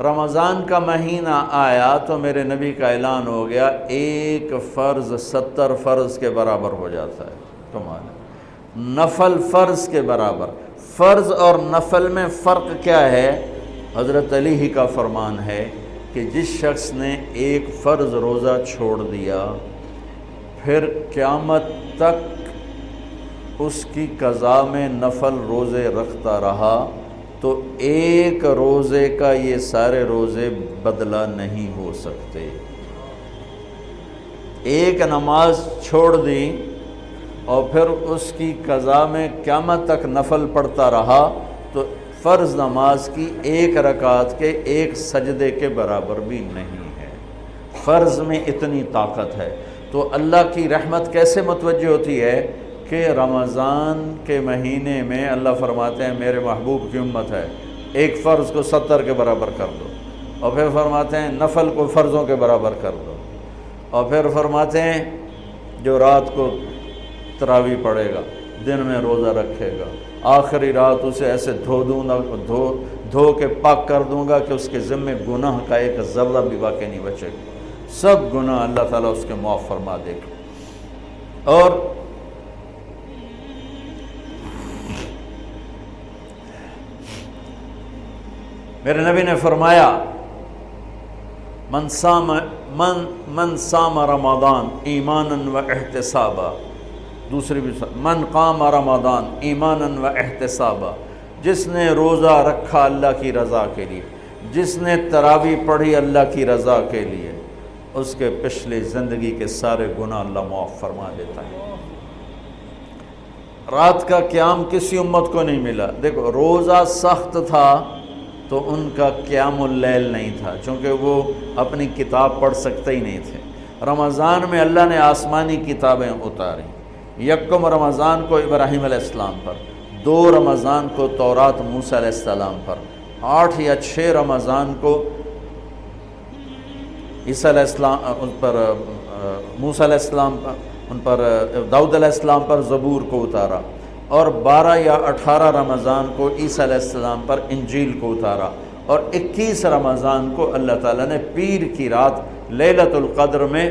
رمضان کا مہینہ آیا تو میرے نبی کا اعلان ہو گیا ایک فرض 70 فرض کے برابر ہو جاتا ہے تمہارا، نفل فرض کے برابر۔ فرض اور نفل میں فرق کیا ہے؟ حضرت علی ہی کا فرمان ہے کہ جس شخص نے ایک فرض روزہ چھوڑ دیا پھر قیامت تک اس کی قضا میں نفل روزے رکھتا رہا تو ایک روزے کا یہ سارے روزے بدلہ نہیں ہو سکتے۔ ایک نماز چھوڑ دی اور پھر اس کی قضا میں قیامت تک نفل پڑھتا رہا تو فرض نماز کی ایک رکعت کے ایک سجدے کے برابر بھی نہیں ہے۔ فرض میں اتنی طاقت ہے۔ تو اللہ کی رحمت کیسے متوجہ ہوتی ہے کہ رمضان کے مہینے میں اللہ فرماتے ہیں میرے محبوب کی امت ہے، ایک فرض کو 70 کے برابر کر دو، اور پھر فرماتے ہیں نفل کو فرضوں کے برابر کر دو، اور پھر فرماتے ہیں جو رات کو تراویح پڑھے گا، دن میں روزہ رکھے گا، آخری رات اسے ایسے دھو کے پاک کر دوں گا کہ اس کے ذمے گناہ کا ایک ذرہ بھی باقی نہیں بچے گا، سب گناہ اللہ تعالیٰ اس کے معاف فرما دے گا۔ اور میرے نبی نے فرمایا من صام رمضان ایمانا و احتسابا، دوسری بھی من قام رمضان ایمانا و احتسابا، جس نے روزہ رکھا اللہ کی رضا کے لیے، جس نے تراویح پڑھی اللہ کی رضا کے لیے، اس کے پچھلی زندگی کے سارے گناہ اللہ معاف فرما دیتا ہے۔ رات کا قیام کسی امت کو نہیں ملا۔ دیکھو روزہ سخت تھا تو ان کا قیام اللیل نہیں تھا، چونکہ وہ اپنی کتاب پڑھ سکتے ہی نہیں تھے۔ رمضان میں اللہ نے آسمانی کتابیں اتاری، یکم رمضان کو ابراہیم علیہ السلام پر، 2 رمضان کو تورات موسیٰ علیہ السلام پر، 8 یا 6 رمضان کو عیسیٰ علیہ السلام ان پر، موسیٰ علیہ السلام ان پر، داؤد علیہ السلام پر زبور کو اتارا، اور 12 یا 18 رمضان کو عیسیٰ علیہ السلام پر انجیل کو اتارا، اور 21 رمضان کو اللہ تعالیٰ نے پیر کی رات لیلۃ القدر میں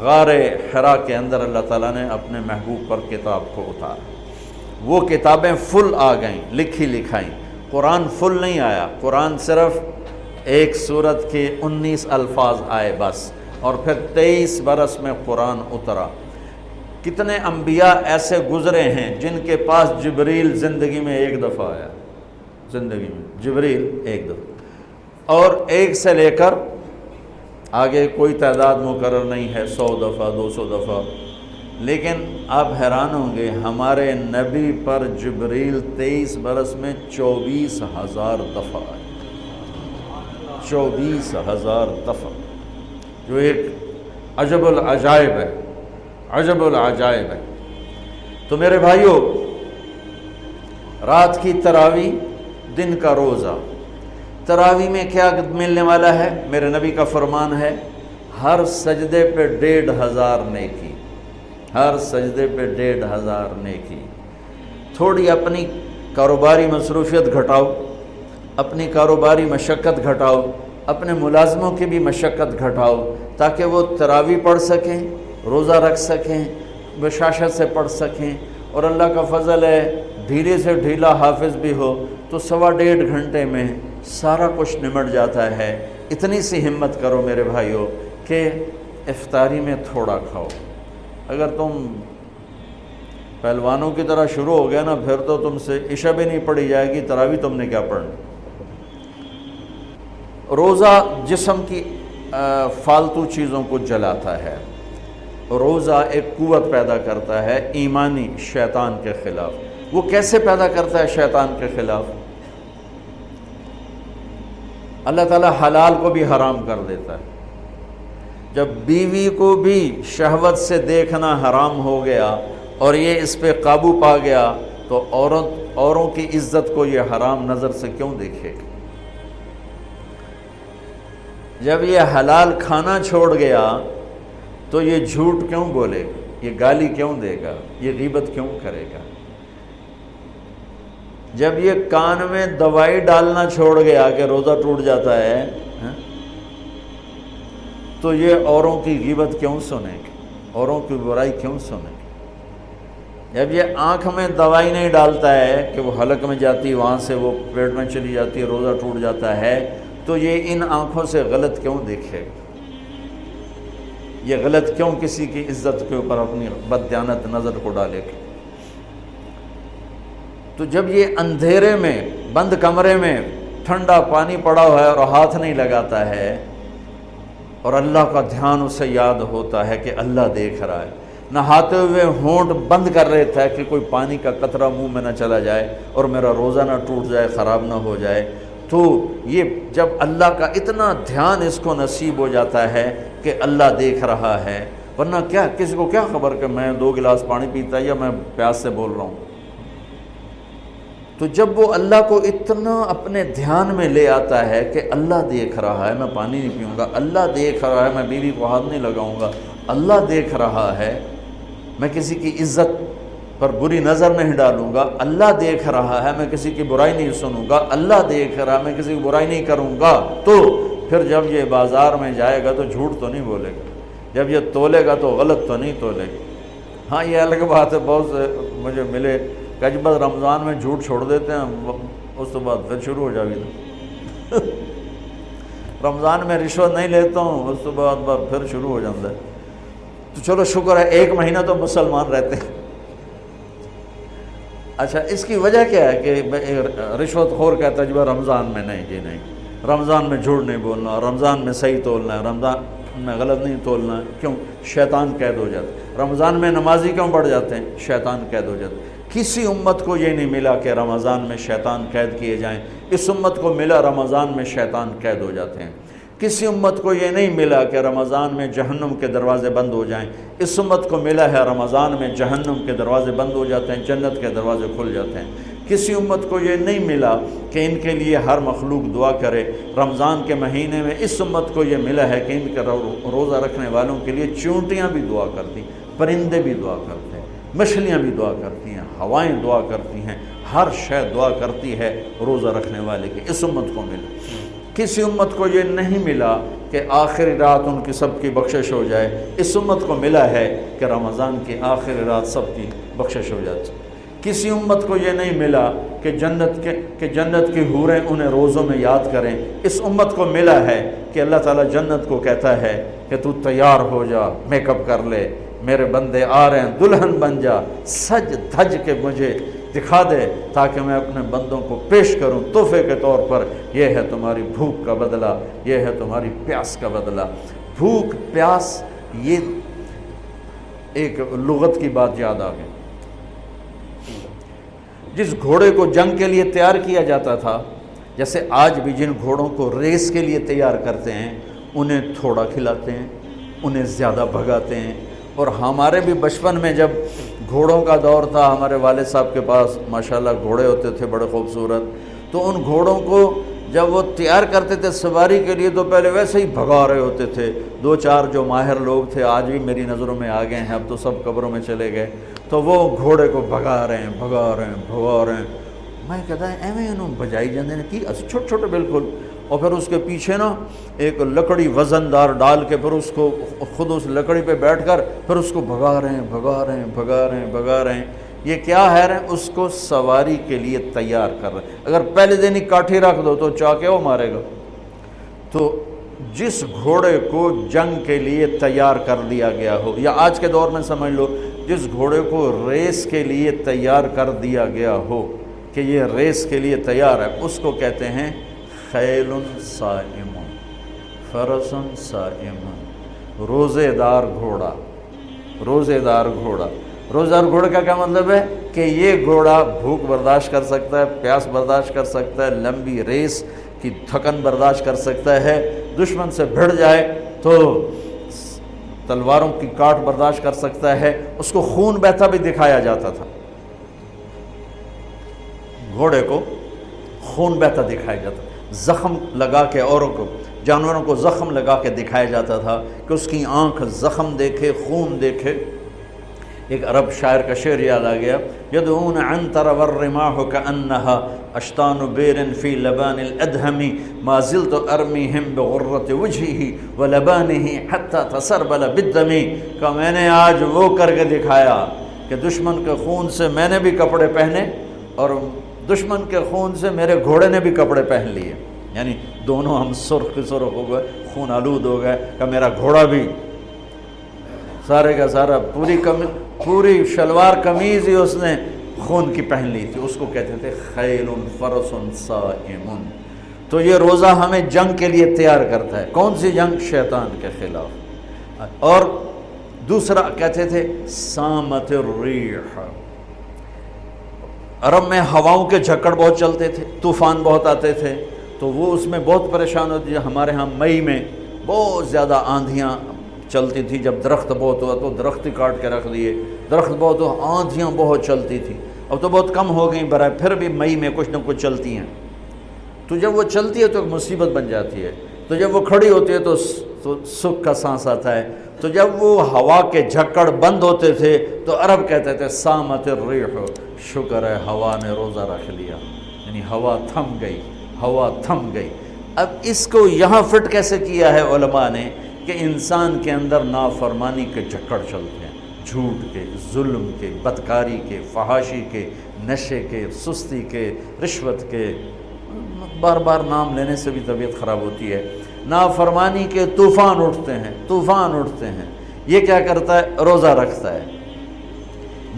غار حرا کے اندر اللہ تعالیٰ نے اپنے محبوب پر کتاب کو اتارا۔ وہ کتابیں فل آ گئیں، لکھی لکھائیں۔ قرآن فل نہیں آیا، قرآن صرف ایک سورت کے 19 الفاظ آئے بس، اور پھر 23 برس میں قرآن اترا۔ کتنے انبیاء ایسے گزرے ہیں جن کے پاس جبریل زندگی میں ایک دفعہ آیا، زندگی میں جبریل ایک دفعہ، اور ایک سے لے کر آگے کوئی تعداد مقرر نہیں ہے، 100 دفعہ 200 دفعہ، لیکن آپ حیران ہوں گے ہمارے نبی پر جبریل 23 برس میں 24,000 دفعہ آئے، 24,000 دفعہ، جو ایک عجب العجائب ہے، عجب العجائب ہے۔ تو میرے بھائیوں، رات کی تراویح، دن کا روزہ، تراویح میں کیا ملنے والا ہے؟ میرے نبی کا فرمان ہے ہر سجدے پہ 1,500 نیکی، ہر سجدے پہ 1,500 نیکی۔ تھوڑی اپنی کاروباری مصروفیت گھٹاؤ، اپنی کاروباری مشقت گھٹاؤ، اپنے ملازموں کی بھی مشقت گھٹاؤ، تاکہ وہ تراویح پڑھ سکیں، روزہ رکھ سکیں، بشاشت سے پڑھ سکیں، اور اللہ کا فضل ہے ڈھیلے سے ڈھیلا حافظ بھی ہو تو 1.5 گھنٹے میں سارا کچھ نمٹ جاتا ہے۔ اتنی سی ہمت کرو میرے بھائیوں کہ افطاری میں تھوڑا کھاؤ۔ اگر تم پہلوانوں کی طرح شروع ہو گیا نا، پھر تو تم سے عشاء بھی نہیں پڑھی جائے گی، تراویح تم نے کیا پڑھنا۔ روزہ جسم کی فالتو چیزوں کو جلاتا ہے، روزہ ایک قوت پیدا کرتا ہے ایمانی شیطان کے خلاف۔ وہ کیسے پیدا کرتا ہے شیطان کے خلاف؟ اللہ تعالیٰ حلال کو بھی حرام کر دیتا ہے۔ جب بیوی کو بھی شہوت سے دیکھنا حرام ہو گیا اور یہ اس پہ قابو پا گیا تو اوروں کی عزت کو یہ حرام نظر سے کیوں دیکھے گا؟ جب یہ حلال کھانا چھوڑ گیا تو یہ جھوٹ کیوں بولے گا، یہ گالی کیوں دے گا، یہ غیبت کیوں کرے گا؟ جب یہ کان میں دوائی ڈالنا چھوڑ گیا کہ روزہ ٹوٹ جاتا ہے تو یہ اوروں کی غیبت کیوں سنے گی، اوروں کی برائی کیوں سنے گی؟ جب یہ آنکھ میں دوائی نہیں ڈالتا ہے کہ وہ حلق میں جاتی ہے، وہاں سے وہ پیٹ میں چلی جاتی ہے، روزہ ٹوٹ جاتا ہے، تو یہ ان آنکھوں سے غلط کیوں دیکھے گا؟ یہ غلط کیوں کسی کی عزت کے اوپر اپنی بددیانت نظر کو ڈالے گا؟ تو جب یہ اندھیرے میں بند کمرے میں ٹھنڈا پانی پڑا ہوا ہے اور ہاتھ نہیں لگاتا ہے اور اللہ کا دھیان اسے یاد ہوتا ہے کہ اللہ دیکھ رہا ہے، نہاتے ہوئے ہونٹ بند کر لیتا ہے کہ کوئی پانی کا قطرہ منہ میں نہ چلا جائے اور میرا روزہ نہ ٹوٹ جائے، خراب نہ ہو جائے، تو یہ جب اللہ کا اتنا دھیان اس کو نصیب ہو جاتا ہے کہ اللہ دیکھ رہا ہے، ورنہ کیا کسی کو کیا خبر کہ میں 2 گلاس پانی پیتا یا میں پیاس سے بول رہا ہوں؟ تو جب وہ اللہ کو اتنا اپنے دھیان میں لے آتا ہے کہ اللہ دیکھ رہا ہے، میں پانی نہیں پیوں گا، اللہ دیکھ رہا ہے، میں بیوی کو ہاتھ نہیں لگاؤں گا، اللہ دیکھ رہا ہے، میں کسی کی عزت پر بری نظر نہیں ڈالوں گا، اللہ دیکھ رہا ہے، میں کسی کی برائی نہیں سنوں گا، اللہ دیکھ رہا ہے، میں کسی کی برائی نہیں کروں گا، تو پھر جب یہ بازار میں جائے گا تو جھوٹ تو نہیں بولے گا، جب یہ تولے گا تو غلط تو نہیں تولے گا۔ ہاں یہ الگ بات ہے، بہت سے مجھے ملے کہ جب بس رمضان میں جھوٹ چھوڑ دیتے ہیں، اس تو بعد پھر شروع ہو جائے گا۔ رمضان میں رشوت نہیں لیتا ہوں، اس تو بعد پھر شروع ہو جاتا ہے۔ تو چلو شکر ہے 1 مہینہ تو مسلمان رہتے ہیں۔ اچھا اس کی وجہ کیا ہے کہ رشوت خور کہتا ہے جی رمضان میں نہیں، جی نہیں، رمضان میں جھوٹ نہیں بولنا، رمضان میں صحیح تولنا ہے، رمضان میں غلط نہیں تولنا ہے۔ کیوں؟ شیطان قید ہو جاتا ہے۔ رمضان میں نمازی کیوں بڑھ جاتے ہیں؟ شیطان قید ہو جاتا ہے۔ کسی امت کو یہ نہیں ملا کہ رمضان میں شیطان قید کیے جائیں، اس امت کو ملا رمضان میں شیطان قید ہو جاتے ہیں۔ کسی امت کو یہ نہیں ملا کہ رمضان میں جہنم کے دروازے بند ہو جائیں، اس امت کو ملا ہے رمضان میں جہنم کے دروازے بند ہو جاتے ہیں، جنت کے دروازے کھل جاتے ہیں۔ کسی امت کو یہ نہیں ملا کہ ان کے لیے ہر مخلوق دعا کرے، رمضان کے مہینے میں اس امت کو یہ ملا ہے کہ ان کے روزہ رکھنے والوں کے لیے چونٹیاں بھی دعا کرتی، پرندے بھی دعا کرتے ہیں، مچھلیاں بھی دعا کرتی ہیں، ہوائیں دعا کرتی ہیں، ہر شے دعا کرتی ہے روزہ رکھنے والے کی۔ اس امت کو ملا۔ کسی امت کو یہ نہیں ملا کہ آخری رات ان کی سب کی بخشش ہو جائے، اس امت کو ملا ہے کہ رمضان کی آخری رات سب کی بخشش ہو جاتی۔ کسی امت کو یہ نہیں ملا کہ جنت کی حوریں انہیں روزوں میں یاد کریں، اس امت کو ملا ہے کہ اللہ تعالیٰ جنت کو کہتا ہے کہ تو تیار ہو جا، میک اپ کر لے، میرے بندے آ رہے ہیں، دلہن بن جا، سج دھج کے مجھے دکھا دے تاکہ میں اپنے بندوں کو پیش کروں تحفے کے طور پر۔ یہ ہے تمہاری بھوک کا بدلہ، یہ ہے تمہاری پیاس کا بدلہ۔ بھوک پیاس، یہ ایک لغت کی بات یاد آ گئی۔ جس گھوڑے کو جنگ کے لیے تیار کیا جاتا تھا، جیسے آج بھی جن گھوڑوں کو ریس کے لیے تیار کرتے ہیں، انہیں تھوڑا کھلاتے ہیں، انہیں زیادہ بھگاتے ہیں۔ اور ہمارے بھی بچپن میں جب گھوڑوں کا دور تھا، ہمارے والد صاحب کے پاس ماشاءاللہ گھوڑے ہوتے تھے بڑے خوبصورت، تو ان گھوڑوں کو جب وہ تیار کرتے تھے سواری کے لیے تو پہلے ویسے ہی بھگا رہے ہوتے تھے۔ 2-4 جو ماہر لوگ تھے آج بھی میری نظروں میں آ گئے ہیں، اب تو سب قبروں میں چلے گئے، تو وہ گھوڑے کو بھگا رہے ہیں۔ میں کہتا ہے ایویں انہوں بجائی جاندے نے کی چھوٹے چھوٹے بالکل، اور پھر اس کے پیچھے نا ایک لکڑی وزن دار ڈال کے پھر اس کو خود اس لکڑی پہ بیٹھ کر پھر اس کو بھگا رہے ہیں۔ یہ کیا ہے رہے ہیں؟ اس کو سواری کے لیے تیار کر رہے ہیں۔ اگر پہلے دن ہی کاٹھی رکھ دو تو چاکے وہ مارے گا۔ تو جس گھوڑے کو جنگ کے لیے تیار کر دیا گیا ہو، یا آج کے دور میں سمجھ لو جس گھوڑے کو ریس کے لیے تیار کر دیا گیا ہو کہ یہ ریس کے لیے تیار ہے، اس کو کہتے ہیں خیل صائم، فرس صائم، روزے دار گھوڑا۔ روزے دار گھوڑا کا کیا مطلب ہے؟ کہ یہ گھوڑا بھوک برداشت کر سکتا ہے، پیاس برداشت کر سکتا ہے، لمبی ریس کی تھکن برداشت کر سکتا ہے، دشمن سے بھڑ جائے تو تلواروں کی کاٹ برداشت کر سکتا ہے۔ اس کو خون بہتا بھی دکھایا جاتا تھا، گھوڑے کو خون بہتا دکھایا جاتا تھا، زخم لگا کے اوروں کو، جانوروں کو زخم لگا کے دکھایا جاتا تھا کہ اس کی آنکھ زخم دیکھے، خون دیکھے۔ ایک عرب شاعر کا شعر یاد آ گیا، یدعون عنتر والرماح کأنہا اشتان بیر فی لبان الادہم ما زلت ارمیہم بغرۃ وجہہ ولبانہ حتی تسربل بالدم، کہ میں نے آج وہ کر کے دکھایا کہ دشمن کے خون سے میں نے بھی کپڑے پہنے اور دشمن کے خون سے میرے گھوڑے نے بھی کپڑے پہن لیے، یعنی دونوں ہم سرخ سرخ ہو گئے، خون آلود ہو گئے، کہ میرا گھوڑا بھی سارے کا سارا پوری شلوار قمیض ہی اس نے خون کی پہن لی تھی، اس کو کہتے تھے خیل فرس صائم۔ تو یہ روزہ ہمیں جنگ کے لیے تیار کرتا ہے، کون سی جنگ؟ شیطان کے خلاف۔ اور دوسرا کہتے تھے سامت الریح، عرب میں ہواؤں کے جھکڑ بہت چلتے تھے، طوفان بہت آتے تھے، تو وہ اس میں بہت پریشان ہوتی ہے۔ ہمارے ہاں مئی میں بہت زیادہ آندھیاں چلتی تھی، جب درخت بہت ہوا تو درخت ہی کاٹ کے رکھ دیے، درخت بہت ہوا، آندھیاں بہت چلتی تھی، اب تو بہت کم ہو گئیں برائے، پھر بھی مئی میں کچھ نہ کچھ چلتی ہیں، تو جب وہ چلتی ہے تو ایک مصیبت بن جاتی ہے، تو جب وہ کھڑی ہوتی ہے تو سکھ کا سانس آتا ہے، تو جب وہ ہوا کے جھکڑ بند ہوتے تھے تو عرب کہتے تھے سامت الریح، شکر ہے ہوا نے روزہ رکھ لیا، یعنی ہوا تھم گئی، ہوا تھم گئی۔ اب اس کو یہاں فٹ کیسے کیا ہے علماء نے کہ انسان کے اندر نافرمانی کے جھکڑ چلتے ہیں، جھوٹ کے، ظلم کے، بدکاری کے، فحاشی کے، نشے کے، سستی کے، رشوت کے، بار بار نام لینے سے بھی طبیعت خراب ہوتی ہے، نافرمانی کے طوفان اٹھتے ہیں، طوفان اٹھتے ہیں۔ یہ کیا کرتا ہے؟ روزہ رکھتا ہے،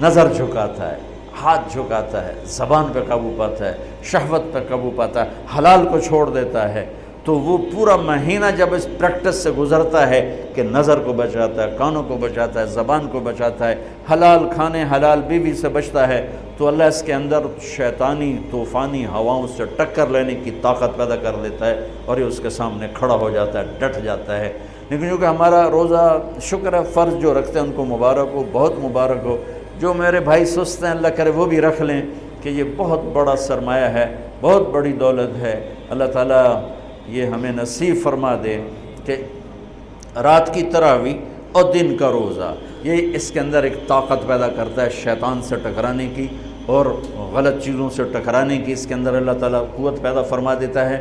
نظر جھکاتا ہے، ہاتھ جھکاتا ہے، زبان پہ قابو پاتا ہے، شہوت پہ قابو پاتا ہے، حلال کو چھوڑ دیتا ہے، تو وہ پورا مہینہ جب اس پریکٹس سے گزرتا ہے کہ نظر کو بچاتا ہے، کانوں کو بچاتا ہے، زبان کو بچاتا ہے، حلال کھانے، حلال بیوی سے بچتا ہے، تو اللہ اس کے اندر شیطانی طوفانی ہواؤں سے ٹکر لینے کی طاقت پیدا کر دیتا ہے، اور یہ اس کے سامنے کھڑا ہو جاتا ہے، ڈٹ جاتا ہے۔ لیکن جو کہ ہمارا روزہ شکر ہے فرض جو رکھتے ہیں ان کو مبارک ہو، بہت مبارک ہو، جو میرے بھائی سست ہیں اللہ کرے وہ بھی رکھ لیں، کہ یہ بہت بڑا سرمایہ ہے، بہت بڑی دولت ہے۔ اللہ تعالیٰ یہ ہمیں نصیب فرما دے کہ رات کی تراویح اور دن کا روزہ، یہ اس کے اندر ایک طاقت پیدا کرتا ہے شیطان سے ٹکرانے کی اور غلط چیزوں سے ٹکرانے کی، اس کے اندر اللہ تعالیٰ قوت پیدا فرما دیتا ہے۔